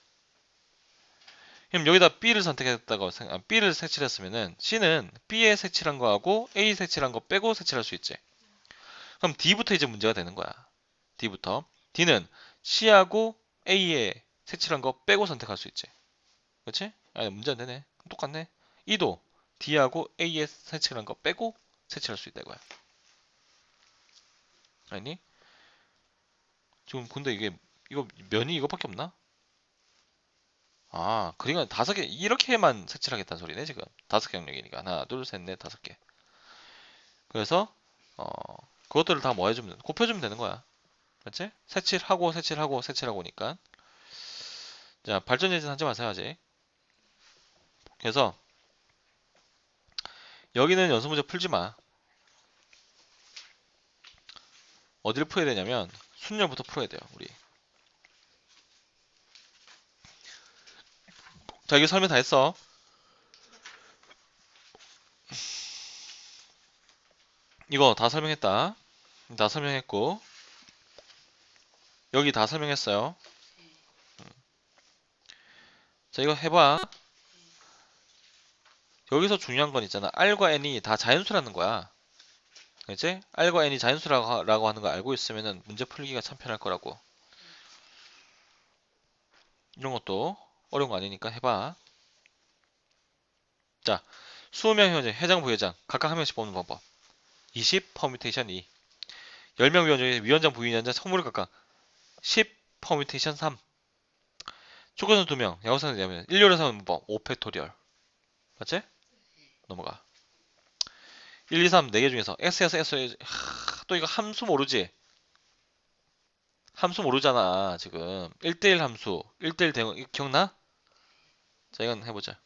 그럼 여기다 B를 선택했다고 B를 색칠했으면은 C는 B에 색칠한 거하고 A 색칠한 거 빼고 색칠할 수 있지. 그럼 D부터 이제 문제가 되는 거야. D부터. D는 C하고 A에 색칠한 거 빼고 선택할 수 있지. 그렇지? 아니, 문제 안 되네. 똑같네. E도 D하고 A에 색칠한 거 빼고 색칠할 수 있다 이거야. 아니? 지금 근데 이거 면이 이거밖에 없나? 아, 그러니까 5개 이렇게만 색칠하겠다는 소리네 지금. 5개 영역이니까 하나, 둘, 셋, 넷, 5개. 그래서 어 그것들을 다 뭐 해주면 곱해주면 되는 거야. 맞지? 색칠하고 색칠하고 색칠하고니까. 자, 발전제진 하지 마세요 아직. 그래서 여기는 연습 문제 풀지 마. 어디를 풀어야 되냐면 순열부터 풀어야 돼요 우리. 자, 이게 설명 다 했어. 이거 다 설명했다. 다 설명했고 여기 다 설명했어요. 자, 이거 해봐. 여기서 중요한 건 있잖아. R과 N이 다 자연수라는 거야. 그치? R과 N이 자연수라고 하는 거 알고 있으면은 문제 풀기가 참 편할 거라고. 이런 것도 어려운 거 아니니까 해봐. 자, 20명 현재 회장, 부회장 각각 한 명씩 뽑는 방법. 20 퍼뮤테이션 2. 10명 위원 중에 위원장, 부위원장 선물을 각각 10 퍼뮤테이션 3. 축구선수 2명, 야구선수 4명, 1렬에서 하는 문법 5 팩토리얼. 맞지? 넘어가. 1, 2, 3 4개 중에서 X에서 S 또 이거 함수 모르지? 함수 모르잖아 지금. 1대1 함수 1대1 대응 이거 기억나? 자, 이건 해보자.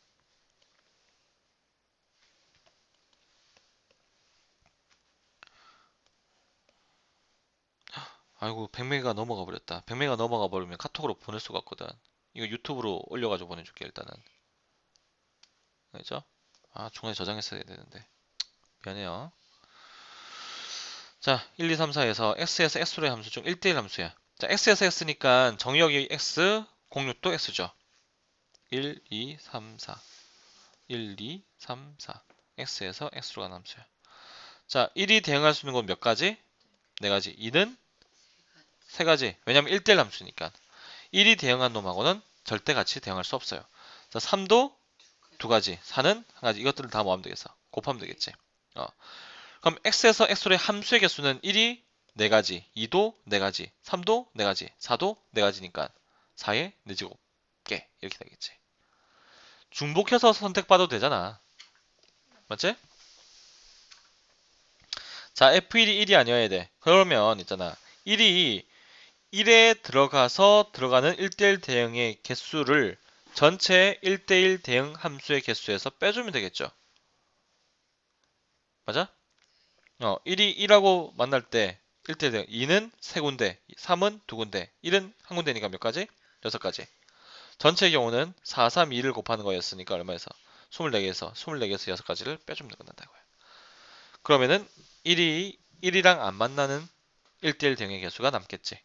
아이고 100메가 넘어가 버렸다. 100메가 넘어가 버리면 카톡으로 보낼 수가 없거든. 이거 유튜브로 올려가지고 보내줄게 일단은. 알죠? 아, 중간에 저장했어야 되는데 미안해요. 자, 1, 2, 3, 4에서 X에서 S로의 함수 중 1대1 함수야. 자, X에서 X니까 정의역이 X, 공률도 X죠. 1, 2, 3, 4. 1, 2, 3, 4. X에서 X로 가는 함수야. 자, 1이 대응할 수 있는 건 몇 가지? 4가지. 2는 3가지. 왜냐면 1대1 함수니까. 1이 대응한 놈하고는 절대 같이 대응할 수 없어요. 자, 3도 2가지. 4는 1가지. 이것들을 다 모으면 되겠어. 곱하면 되겠지. 그럼 X에서 X로의 함수의 개수는 1이 4가지, 2도 4가지, 3도 4가지, 4도 4가지니까 4의 4제곱 개 이렇게 되겠지. 중복해서 선택받아도 되잖아. 맞지? 자, F1이 1이 아니어야 돼. 그러면 있잖아. 1이 1에 들어가서 들어가는 1대1 대응의 개수를 전체 1대1 대응 함수의 개수에서 빼주면 되겠죠. 맞아? 1이 1하고 만날 때 1대 대응 2는 3군데, 3은 2군데, 1은 1군데니까 몇 가지? 6가지. 전체의 경우는 4, 3, 2를 곱하는 거였으니까 얼마에서? 24개에서 24개에서 6가지를 빼주면 끝난다고요. 그러면은 1이 1이랑 안 만나는 1대1 대응의 개수가 남겠지.